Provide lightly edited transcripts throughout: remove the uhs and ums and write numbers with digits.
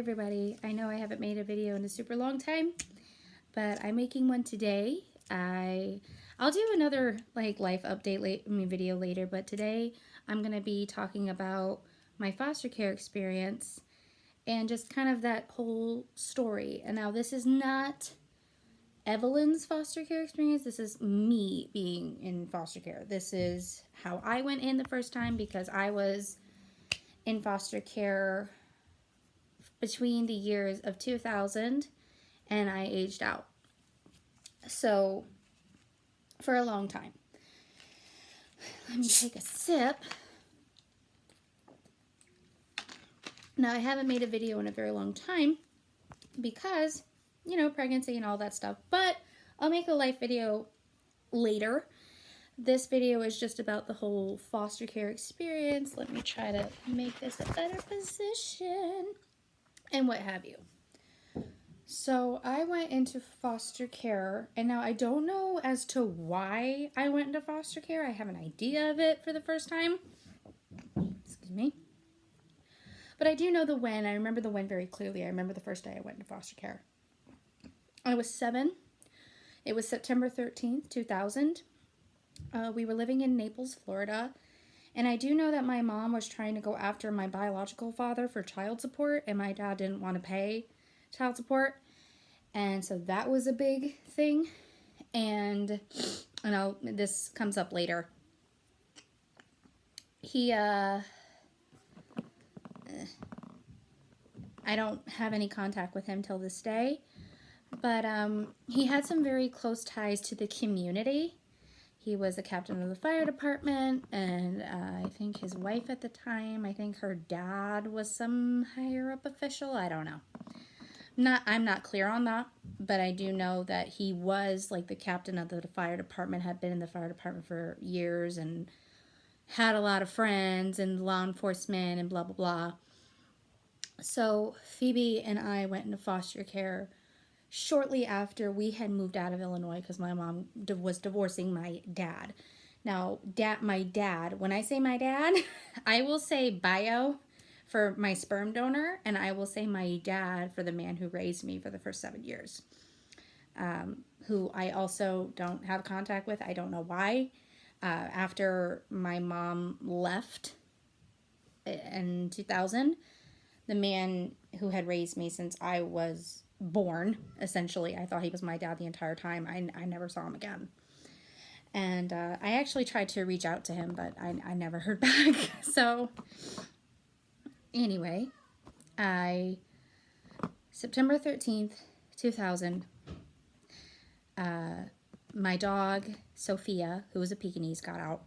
everybody. I know I haven't made a video in a super long time, but I'm making one today. I'll do another life update video later, but today I'm going to be talking about my foster care experience and just kind of that whole story. And now this is not Evelyn's foster care experience. This is me being in foster care. This is how I went in the first time because I was in foster care between the years of 2000 and I aged out. So for a long time. Let me take a sip. Now I haven't made a video in a very long time because, you know, pregnancy and all that stuff, but I'll make a life video later. This video is just about the whole foster care experience. Let me try to make this a better position and what have you. So I went into foster care, and now I don't know as to why I went into foster care. I have an idea of it for the first time. Excuse me. But I do know the when. I remember the when very clearly. I remember the first day I went into foster care. I was 7. It was September 13th, 2000. We were living in Naples, Florida. And I do know that my mom was trying to go after my biological father for child support, and my dad didn't want to pay child support. And so that was a big thing. And this comes up later. I don't have any contact with him till this day. But he had some very close ties to the community. He was a captain of the fire department, and I think his wife at the time, I think her dad was some higher up official. I don't know. I'm not clear on that, but I do know that he was like the captain of the fire department, had been in the fire department for years and had a lot of friends in law enforcement and blah, blah, blah. So Phoebe and I went into foster care shortly after we had moved out of Illinois because my mom was divorcing my dad. Now, my dad, when I say my dad, I will say bio for my sperm donor, and I will say my dad for the man who raised me for the first 7 years, who I also don't have contact with. I don't know why. After my mom left in 2000, the man who had raised me since I was born, essentially, I thought he was my dad the entire time. I never saw him again. And I actually tried to reach out to him, but I never heard back. So anyway, September 13th, 2000, my dog, Sophia, who was a Pekingese, got out.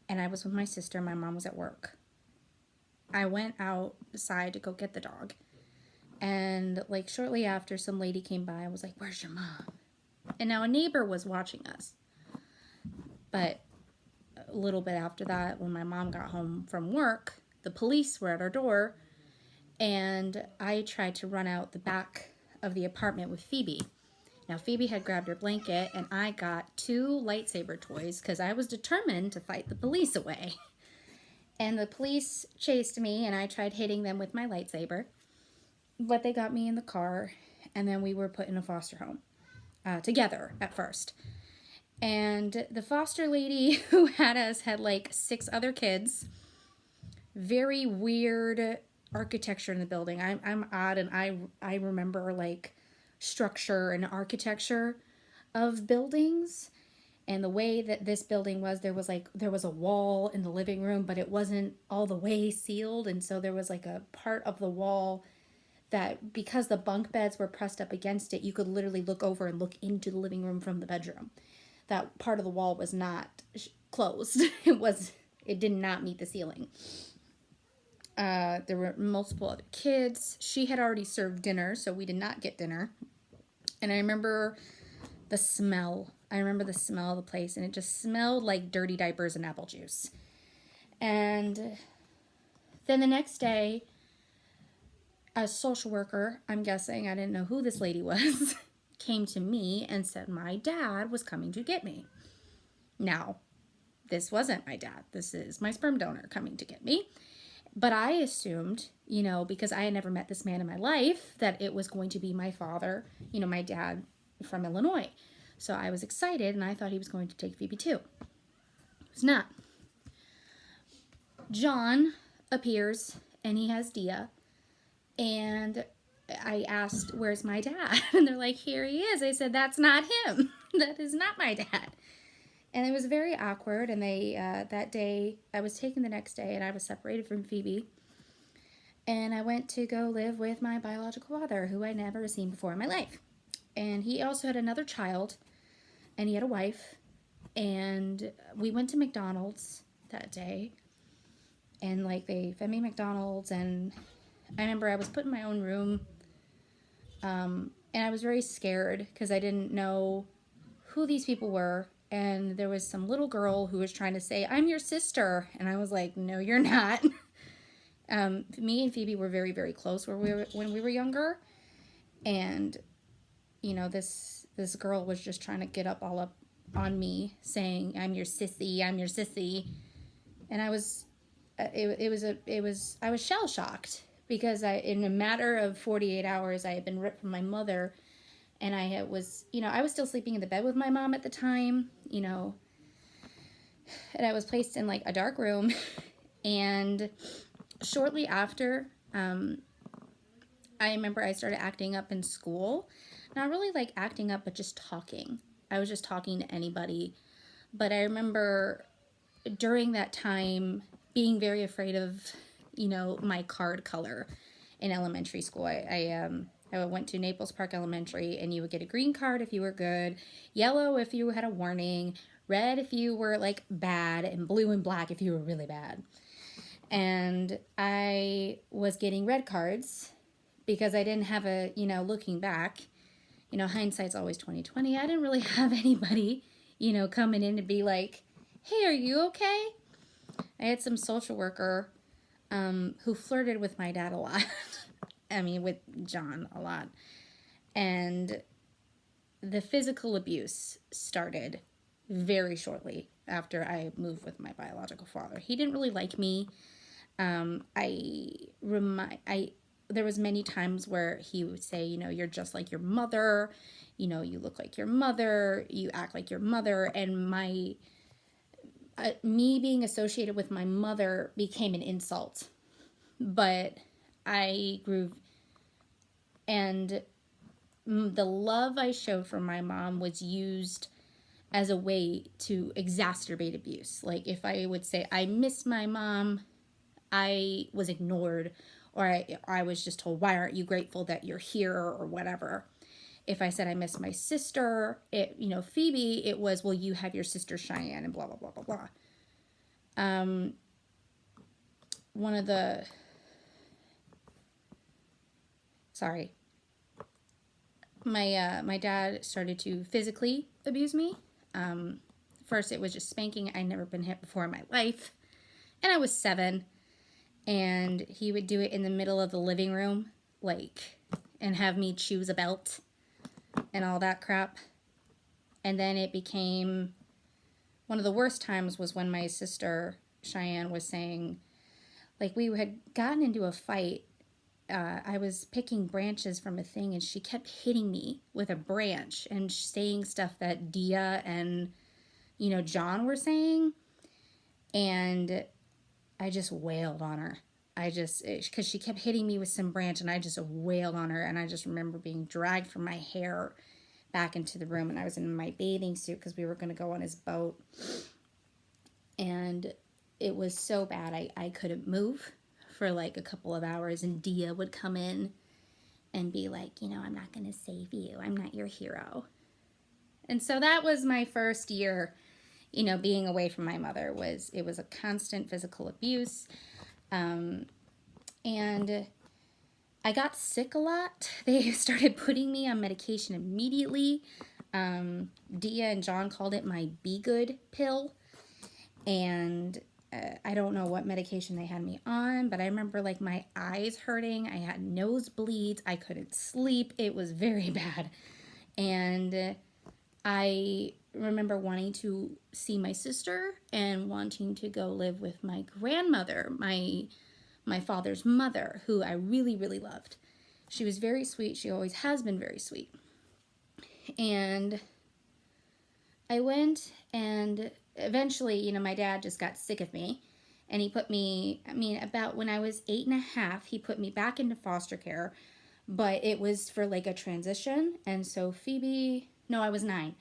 And I was with my sister. My mom was at work. I went outside to go get the dog. And shortly after, some lady came by and was like, "Where's your mom?" And now a neighbor was watching us. But a little bit after that, when my mom got home from work, the police were at our door. And I tried to run out the back of the apartment with Phoebe. Now, Phoebe had grabbed her blanket, and I got 2 lightsaber toys because I was determined to fight the police away. And the police chased me, and I tried hitting them with my lightsaber. But they got me in the car, and then we were put in a foster home together at first. And the foster lady who had us had 6 other kids. Very weird architecture in the building. I'm odd, and I remember structure and architecture of buildings. And the way that this building was, there was a wall in the living room, but it wasn't all the way sealed, and so there was a part of the wall that, because the bunk beds were pressed up against it, you could literally look over and look into the living room from the bedroom. That part of the wall was not closed. It did not meet the ceiling. There were multiple other kids. She had already served dinner, so we did not get dinner. And I remember the smell. I remember the smell of the place, and it just smelled like dirty diapers and apple juice. And then the next day, a social worker, I'm guessing, I didn't know who this lady was, came to me and said my dad was coming to get me. Now, this wasn't my dad. This is my sperm donor coming to get me. But I assumed, because I had never met this man in my life, that it was going to be my father, my dad from Illinois. So I was excited, and I thought he was going to take Phoebe too. It was not. John appears, and he has Dia, and I asked, where's my dad? And they're like, here he is. I said, that's not him. That is not my dad. And it was very awkward, and they, that day, I was taken the next day, and I was separated from Phoebe, and I went to go live with my biological father, who I'd never seen before in my life. And he also had another child, and he had a wife, and we went to McDonald's that day, and, they fed me McDonald's, and I remember I was put in my own room, and I was very scared, because I didn't know who these people were. And there was some little girl who was trying to say, I'm your sister. And I was like, no, you're not. Me and Phoebe were very, very close when we were younger. And, this girl was just trying to get all up on me, saying, I'm your sissy, I'm your sissy. And I was shell shocked, because in a matter of 48 hours, I had been ripped from my mother. And I was still sleeping in the bed with my mom at the time, and I was placed in a dark room. And shortly after, I remember I started acting up in school. Not really acting up, but just talking. I was just talking to anybody. But I remember during that time being very afraid of, my card color in elementary school. I went to Naples Park Elementary, and you would get a green card if you were good, yellow if you had a warning, red if you were bad, and blue and black if you were really bad. And I was getting red cards because I didn't have looking back, hindsight's always 20/20. I didn't really have anybody, coming in to be like, hey, are you okay? I had some social worker who flirted with my dad a lot. With John a lot. And the physical abuse started very shortly after I moved with my biological father. He didn't really like me. There was many times where he would say, you're just like your mother, you look like your mother, you act like your mother. And me being associated with my mother became an insult. But I grew, and the love I showed for my mom was used as a way to exacerbate abuse. If I would say, I miss my mom, I was ignored, or I was just told, why aren't you grateful that you're here, or whatever. If I said I miss my sister, Phoebe, it was, well, you have your sister Cheyenne, and blah, blah, blah, blah, blah. My dad started to physically abuse me. First, it was just spanking. I'd never been hit before in my life. And I was 7. And he would do it in the middle of the living room, and have me choose a belt and all that crap. And then it became, one of the worst times was when my sister Cheyenne was saying, we had gotten into a fight. I was picking branches from a thing, and she kept hitting me with a branch and saying stuff that Dia and, John were saying. And I just wailed on her. Because she kept hitting me with some branch, and I just wailed on her. And I just remember being dragged from my hair back into the room, and I was in my bathing suit because we were going to go on his boat. And it was so bad, I couldn't move for a couple of hours, and Dia would come in and be like, I'm not going to save you. I'm not your hero. And so that was my first year, being away from my mother. It was a constant physical abuse. And I got sick a lot. They started putting me on medication immediately. Dia and John called it my Be Good pill. And I don't know what medication they had me on, but I remember my eyes hurting. I had nosebleeds. I couldn't sleep. It was very bad. And I remember wanting to see my sister and wanting to go live with my grandmother. My my father's mother, who I really, really loved. She was very sweet. She always has been very sweet. And I went, and eventually, you know, my dad just got sick of me. And he put me, about when I was 8.5, he put me back into foster care. But it was for like a transition. And so Phoebe, no, I was 9.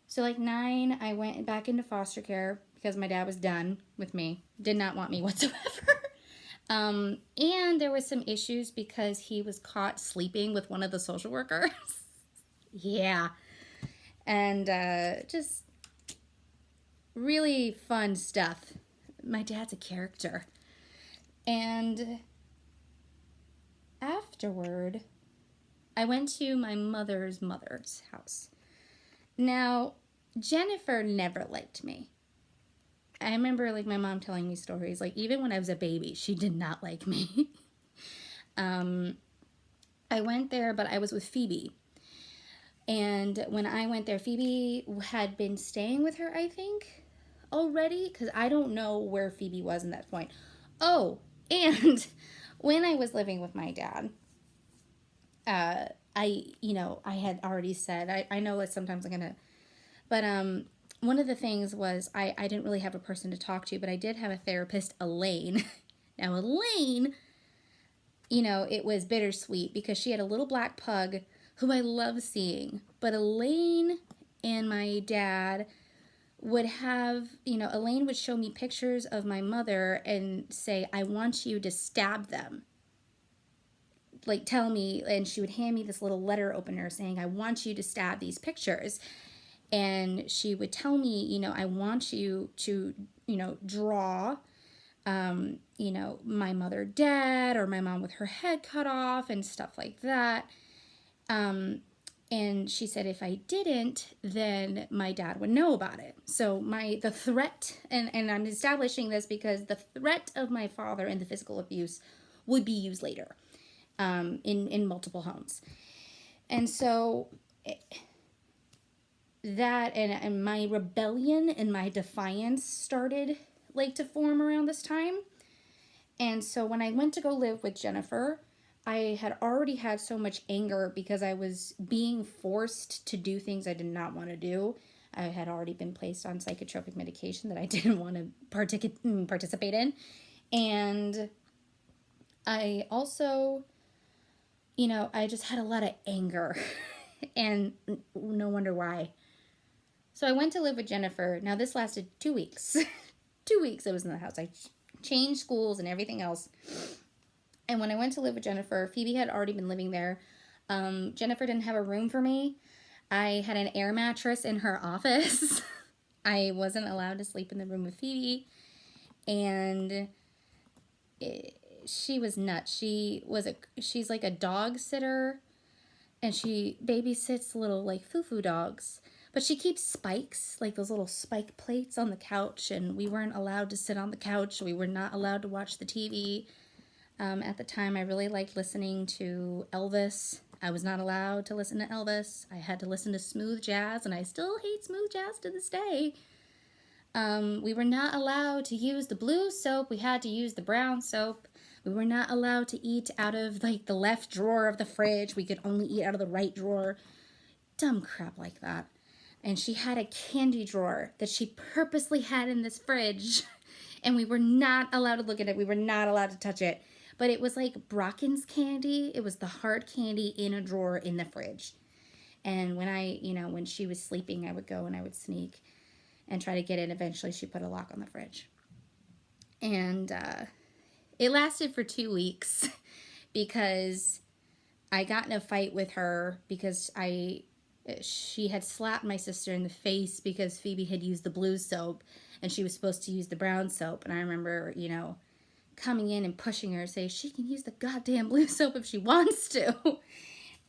So like 9, I went back into foster care because my dad was done with me. Did not want me whatsoever. And there was some issues because he was caught sleeping with one of the social workers. Yeah. And just really fun stuff. My dad's a character. And afterward, I went to my mother's house. Now, Jennifer never liked me. I remember like my mom telling me stories, like even when I was a baby, she did not like me. I went there, but I was with Phoebe. And when I went there, Phoebe had been staying with her, I think, already, because I don't know where Phoebe was in that point. Oh, and when I was living with my dad, I had already said, I know that sometimes I'm going to, but one of the things was I didn't really have a person to talk to, but I did have a therapist, Elaine. Now, Elaine, you know, it was bittersweet because she had a little black pug who I love seeing. But Elaine and my dad would have, you know, Elaine would show me pictures of my mother and say, I want you to stab them. Like, tell me, and she would hand me this little letter opener saying, I want you to stab these pictures. And she would tell me, you know, I want you to, you know, draw, you know, my mother dead or my mom with her head cut off and stuff like that. And she said if I didn't, then my dad would know about it. So the threat, and I'm establishing this because the threat of my father and the physical abuse would be used later in multiple homes. And so that and my rebellion and my defiance started like to form around this time. And so when I went to go live with Jennifer, I had already had so much anger because I was being forced to do things I did not want to do. I had already been placed on psychotropic medication that I didn't want to participate in. And I also, you know, I just had a lot of anger and no wonder why. So I went to live with Jennifer. Now this lasted 2 weeks. 2 weeks I was in the house. I changed schools and everything else. And when I went to live with Jennifer, Phoebe had already been living there. Jennifer didn't have a room for me. I had an air mattress in her office. I wasn't allowed to sleep in the room with Phoebe. And she was nuts. She's like a dog sitter. And she babysits little like foo-foo dogs. But she keeps spikes, like those little spike plates on the couch. And we weren't allowed to sit on the couch. We were not allowed to watch the TV. At the time, I really liked listening to Elvis. I was not allowed to listen to Elvis. I had to listen to smooth jazz, and I still hate smooth jazz to this day. We were not allowed to use the blue soap. We had to use the brown soap. We were not allowed to eat out of like the left drawer of the fridge. We could only eat out of the right drawer. Dumb crap like that. And she had a candy drawer that she purposely had in this fridge, and we were not allowed to look at it. We were not allowed to touch it. But it was like Brocken's candy. It was the hard candy in a drawer in the fridge. And when she was sleeping, I would go and I would sneak and try to get it. Eventually, she put a lock on the fridge. And it lasted for 2 weeks because I got in a fight with her because she had slapped my sister in the face because Phoebe had used the blue soap and she was supposed to use the brown soap. And I remember, coming in and pushing her, say she can use the goddamn blue soap if she wants to.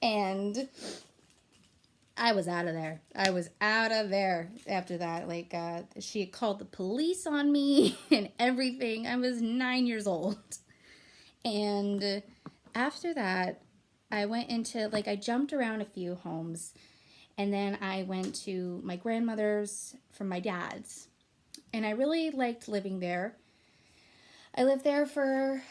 And I was out of there. I was out of there after that. Like, she had called the police on me and everything. I was 9 years old. And after that, I went into, I jumped around a few homes. And then I went to my grandmother's from my dad's. And I really liked living there. I lived there for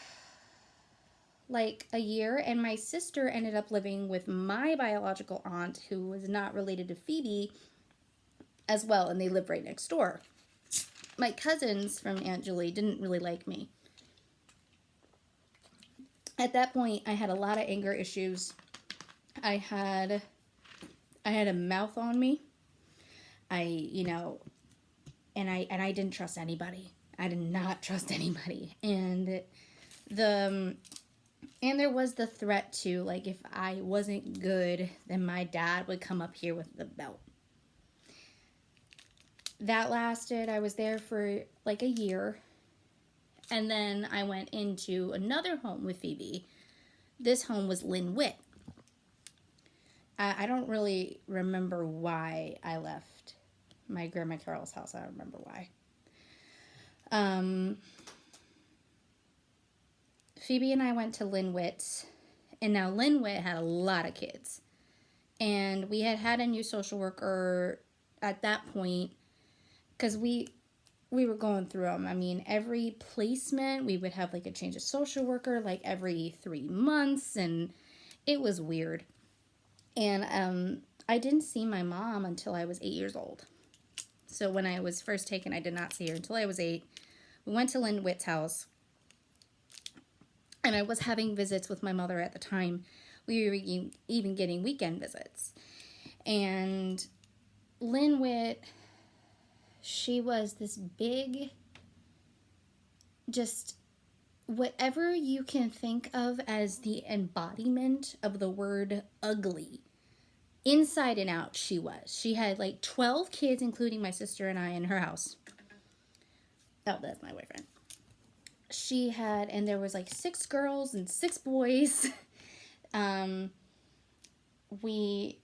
like a year, and my sister ended up living with my biological aunt, who was not related to Phoebe, as well, and they lived right next door. My cousins from Aunt Julie didn't really like me. At that point, I had a lot of anger issues. I had a mouth on me. And I didn't trust anybody. I did not trust anybody. And there was the threat too, like if I wasn't good, then my dad would come up here with the belt. That lasted, I was there for like a year. And then I went into another home with Phoebe. This home was Lynn Witt. I don't really remember why I left my Grandma Carol's house. I don't remember why. Phoebe and I went to Lynn Witt's. And now Lynn Witt had a lot of kids. And we had a new social worker at that point. Because we were going through them. I mean, every placement, we would have like a change of social worker like every 3 months. And it was weird. And I didn't see my mom until I was 8 years old. So when I was first taken, I did not see her until I was 8. We went to Lynn Witt's house. And I was having visits with my mother at the time. We were even getting weekend visits. And Lynn Witt, she was this big, just whatever you can think of as the embodiment of the word ugly. Inside and out, she was. She had like 12 kids, including my sister and I, in her house. Oh, that's my boyfriend. She had, and there was like 6 girls and 6 boys. We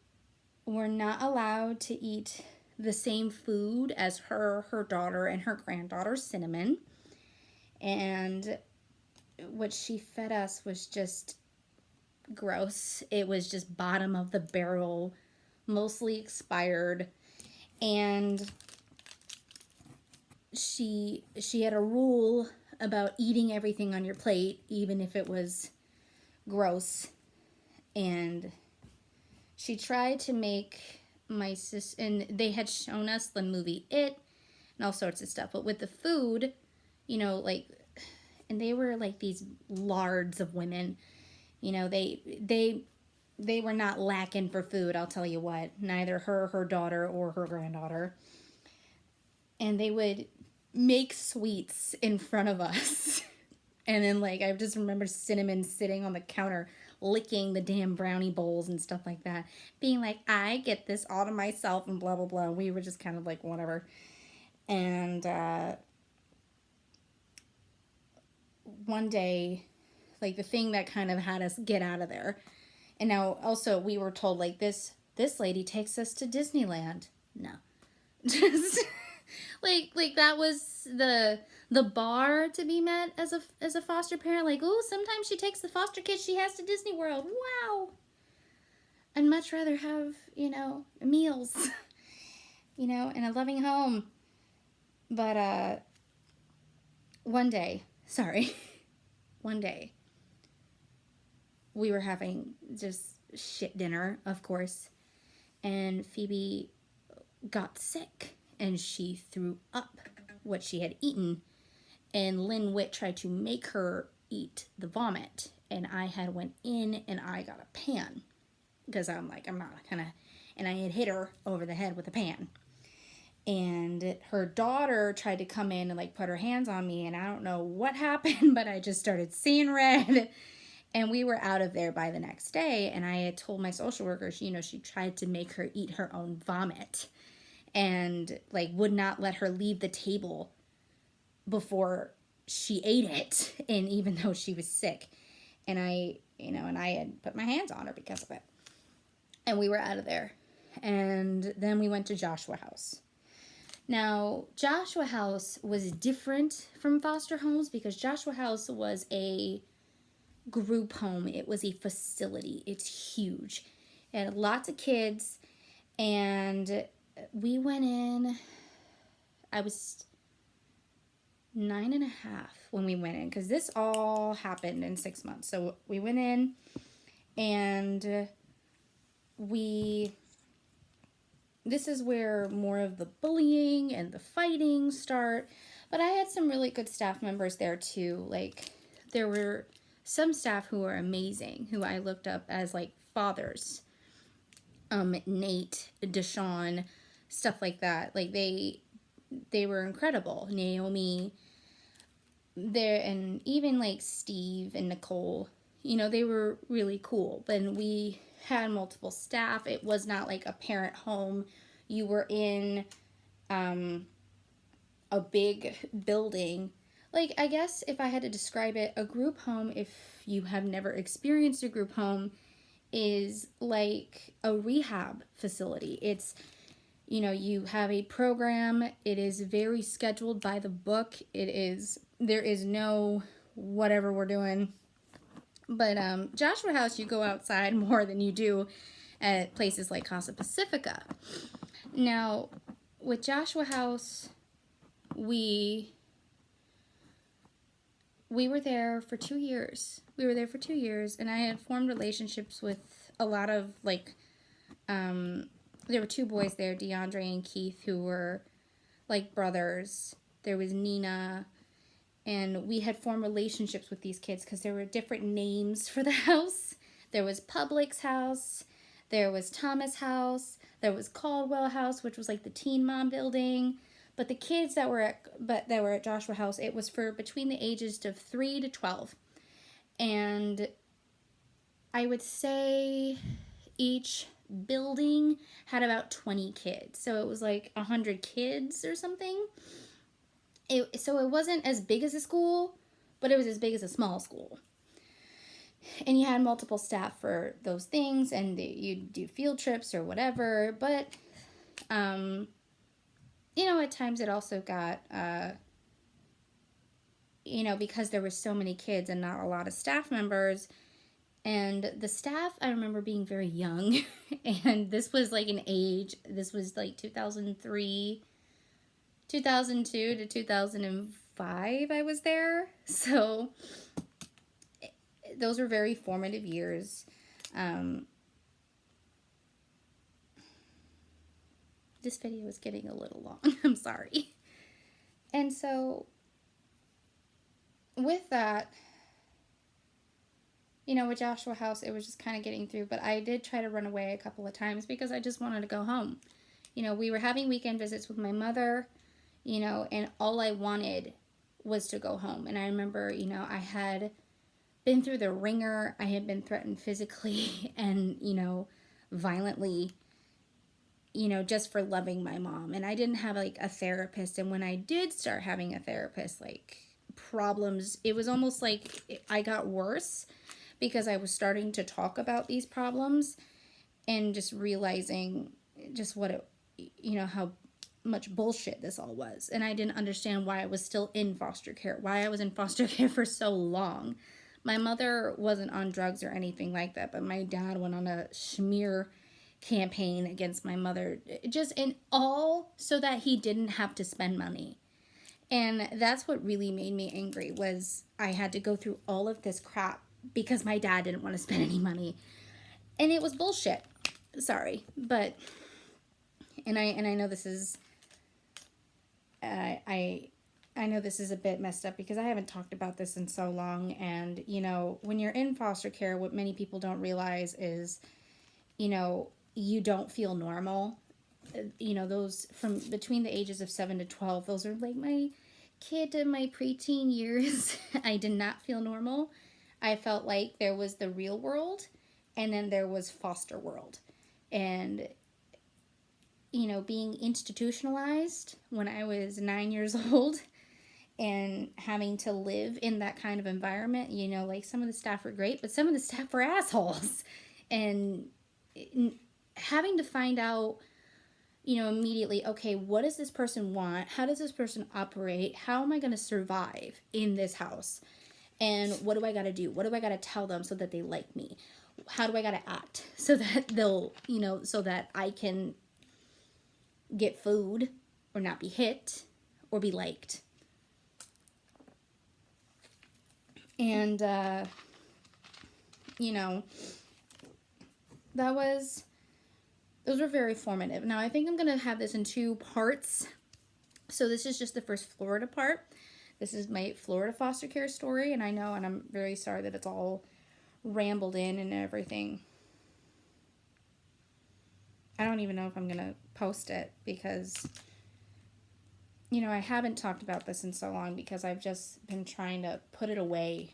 were not allowed to eat the same food as her daughter, and her granddaughter, Cinnamon. And what she fed us was just gross. It was just bottom of the barrel, mostly expired. And she had a rule about eating everything on your plate, even if it was gross. And she tried to make my sister, and they had shown us the movie It and all sorts of stuff, but with the food, like, and they were like these lards of women, they were not lacking for food, I'll tell you what. Neither her daughter, or her granddaughter. And they would make sweets in front of us. And then, like, I just remember Cinnamon sitting on the counter licking the damn brownie bowls and stuff like that, being like, I get this all to myself and blah, blah, blah. We were just kind of like, whatever. And one day, like, the thing that kind of had us get out of there. And now, also, we were told, like, this lady takes us to Disneyland. No. Just... like that was the bar to be met as a foster parent. Like, oh, sometimes she takes the foster kids she has to Disney World. Wow. I'd much rather have, meals, and a loving home. But one day, we were having just shit dinner, of course, and Phoebe got sick. And she threw up what she had eaten. And Lynn Witt tried to make her eat the vomit. And I had went in and I got a pan. Because I'm like, I'm not gonna... And I had hit her over the head with a pan. And her daughter tried to come in and like put her hands on me. And I don't know what happened, but I just started seeing red. And we were out of there by the next day. And I had told my social worker, she tried to make her eat her own vomit. And like would not let her leave the table before she ate it, and even though she was sick. And I had put my hands on her because of it. And we were out of there. And then we went to Joshua House. Now, Joshua House was different from foster homes because Joshua House was a group home. It was a facility. It's huge. It had lots of kids, and we went in, 9.5 when we went in, because this all happened in 6 months. So we went in, and this is where more of the bullying and the fighting start. But I had some really good staff members there too. Like, there were some staff who were amazing, who I looked up as like fathers. Nate, Deshaun, stuff like that. Like, they were incredible. Naomi, there, and even like Steve and Nicole, they were really cool. But we had multiple staff. It was not like a parent home. You were in a big building. Like, I guess if I had to describe it, a group home, if you have never experienced a group home, is like a rehab facility. It's, you have a program. It is very scheduled by the book. There is no whatever we're doing. But Joshua House, you go outside more than you do at places like Casa Pacifica. Now, with Joshua House, we were there for 2 years. And I had formed relationships with a lot of, like, there were 2 boys there, DeAndre and Keith, who were like brothers. There was Nina, and we had formed relationships with these kids because there were different names for the house. There was Publix House, there was Thomas House, there was Caldwell House, which was like the teen mom building. But the kids that were at Joshua House, it was for between the ages of 3 to 12. And I would say each building had about 20 kids. So it was like 100 kids or something. So it wasn't as big as a school, but it was as big as a small school. And you had multiple staff for those things, and you'd do field trips or whatever. But, at times it also got, because there were so many kids and not a lot of staff members. And the staff, I remember being very young. And this was like this was like 2002 to 2005 I was there. So those were very formative years. This video is getting a little long. I'm sorry. And so with that, with Joshua House, it was just kind of getting through. But I did try to run away a couple of times because I just wanted to go home. We were having weekend visits with my mother, and all I wanted was to go home. And I remember, I had been through the ringer. I had been threatened physically and, violently, just for loving my mom. And I didn't have, like, a therapist. And when I did start having a therapist, like, problems, it was almost like I got worse because I was starting to talk about these problems and just realizing just what how much bullshit this all was. And I didn't understand why I was still in foster care, why I was in foster care for so long. My mother wasn't on drugs or anything like that, but my dad went on a smear campaign against my mother, just in all so that he didn't have to spend money. And that's what really made me angry, was I had to go through all of this crap because my dad didn't want to spend any money. And it was bullshit. Sorry, but and I know this is I know this is a bit messed up because I haven't talked about this in so long. And when you're in foster care, what many people don't realize is you don't feel normal. Those from between the ages of 7 to 12, those are like my kid in my preteen years. I did not feel normal. I felt like there was the real world and then there was foster world. And being institutionalized when I was 9 years old and having to live in that kind of environment, like some of the staff were great, but some of the staff were assholes. And having to find out, immediately, okay, what does this person want? How does this person operate? How am I going to survive in this house? And what do I got to do? What do I got to tell them so that they like me? How do I got to act so that they'll, so that I can get food or not be hit or be liked? And, you know, those were very formative. Now, I think I'm going to have this in 2 parts. So this is just the first Florida part. This is my Florida foster care story, and I know, and I'm very sorry that it's all rambled in and everything. I don't even know if I'm going to post it because, you know, I haven't talked about this in so long because I've just been trying to put it away,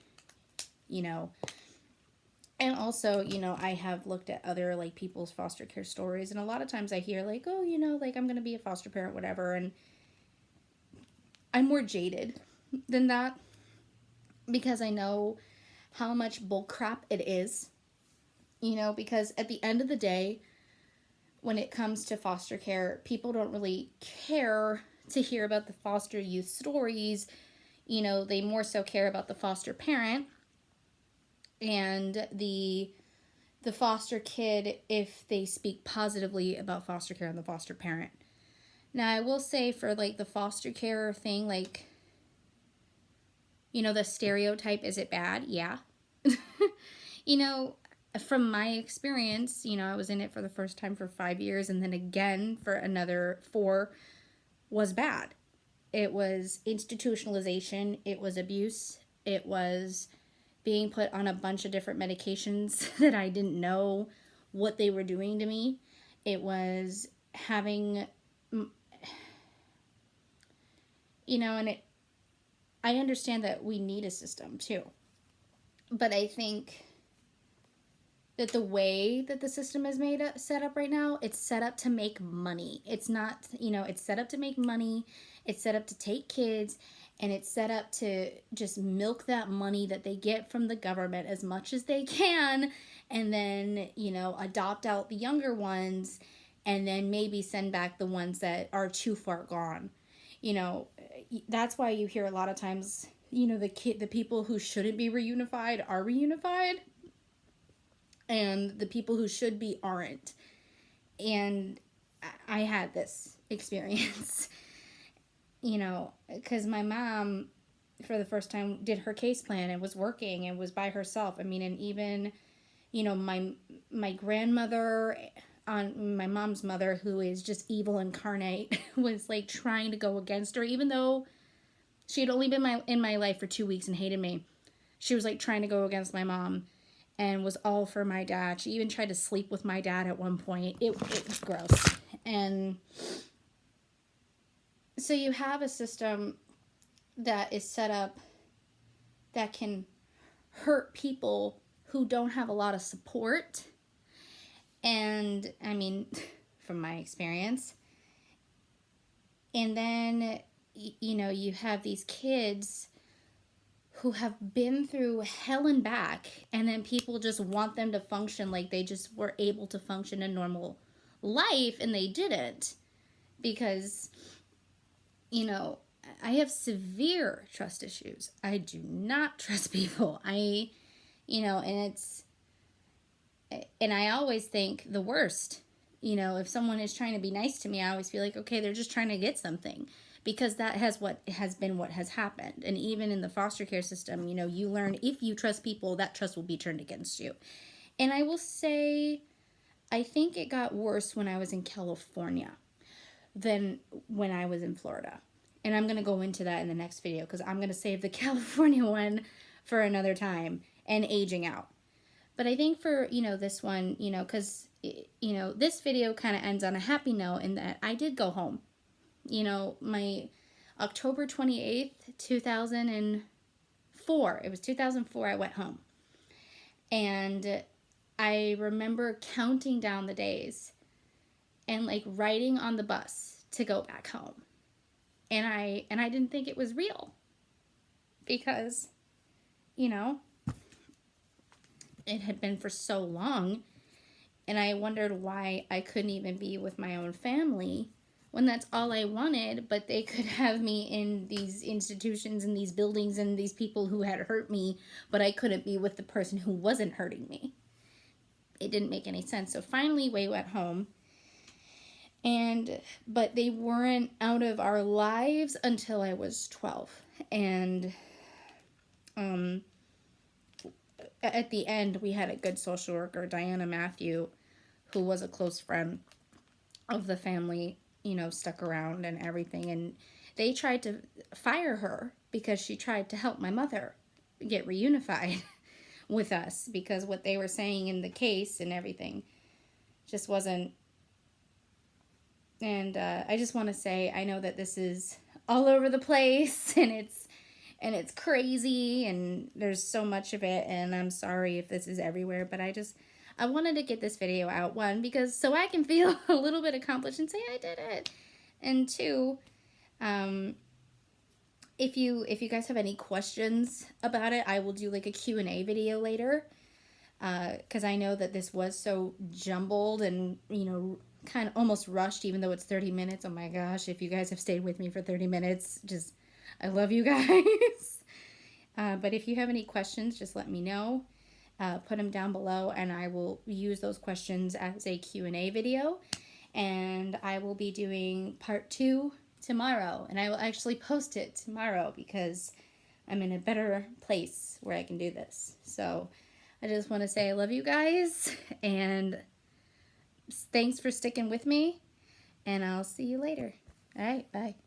you know. And also, you know, I have looked at other, like, people's foster care stories, and a lot of times I hear, like, oh, you know, like, I'm going to be a foster parent, whatever, and I'm more jaded than that because I know how much bullcrap it is, you know, because at the end of the day, when it comes to foster care, people don't really care to hear about the foster youth stories. You know, they more so care about the foster parent and the foster kid if they speak positively about foster care and the foster parent. Now, I will say for, like, the foster care thing, like, you know, the stereotype, is it bad? Yeah. You know, from my experience, you know, I was in it for the first time for 5 years and then again for another 4 was bad. It was institutionalization. It was abuse. It was being put on a bunch of different medications that I didn't know what they were doing to me. It was having, you know, and I understand that we need a system too. But I think that the way that the system is set up right now, it's set up to make money. It's not, you know, it's set up to make money. It's set up to take kids, and it's set up to just milk that money that they get from the government as much as they can, and then, you know, adopt out the younger ones, and then maybe send back the ones that are too far gone. You know, that's why you hear a lot of times, you know, the people who shouldn't be reunified are reunified, and the people who should be aren't. And I had this experience, you know, because my mom, for the first time, did her case plan and was working and was by herself. I mean, and even, you know, my grandmother, on my mom's mother, who is just evil incarnate, was, like, trying to go against her, even though she had only been in my life for 2 weeks and hated me. She was, like, trying to go against my mom and was all for my dad. She even tried to sleep with my dad at one point. It was gross. And so you have a system that is set up that can hurt people who don't have a lot of support. And, I mean, from my experience. And then, you know, you have these kids who have been through hell and back, and then people just want them to function like they just were able to function a normal life, and they didn't. Because, you know, I have severe trust issues. I do not trust people. You know, and I always think the worst. You know, if someone is trying to be nice to me, I always feel like, okay, they're just trying to get something. Because that has been what has happened. And even in the foster care system, you know, you learn if you trust people, that trust will be turned against you. And I will say, I think it got worse when I was in California than when I was in Florida. And I'm going to go into that in the next video because I'm going to save the California one for another time, and aging out. But I think for, you know, this one, you know, because, you know, this video kind of ends on a happy note in that I did go home. You know, my October 28th, 2004, it was 2004, I went home. And I remember counting down the days and, like, riding on the bus to go back home. And I didn't think it was real because, you know, it had been for so long. And I wondered why I couldn't even be with my own family when that's all I wanted, but they could have me in these institutions and these buildings and these people who had hurt me, but I couldn't be with the person who wasn't hurting me. It didn't make any sense. So finally we went home, but they weren't out of our lives until I was 12. And at the end, we had a good social worker, Diana Matthew, who was a close friend of the family, you know, stuck around and everything. And they tried to fire her because she tried to help my mother get reunified with us, because what they were saying in the case and everything just wasn't. And I just want to say, I know that this is all over the place, and it's crazy, and there's so much of it, and I'm sorry if this is everywhere, but I wanted to get this video out, one, because so I can feel a little bit accomplished and say I did it, and two, if you guys have any questions about it, I will do like a Q&A video later, because I know that this was so jumbled and, you know, kind of almost rushed, even though it's 30 minutes. Oh my gosh, if you guys have stayed with me for 30 minutes, just, I love you guys. But if you have any questions, just let me know. Put them down below, and I will use those questions as a Q&A video. And I will be doing part 2 tomorrow, and I will actually post it tomorrow because I'm in a better place where I can do this. So I just want to say I love you guys, and thanks for sticking with me, and I'll see you later. All right, bye.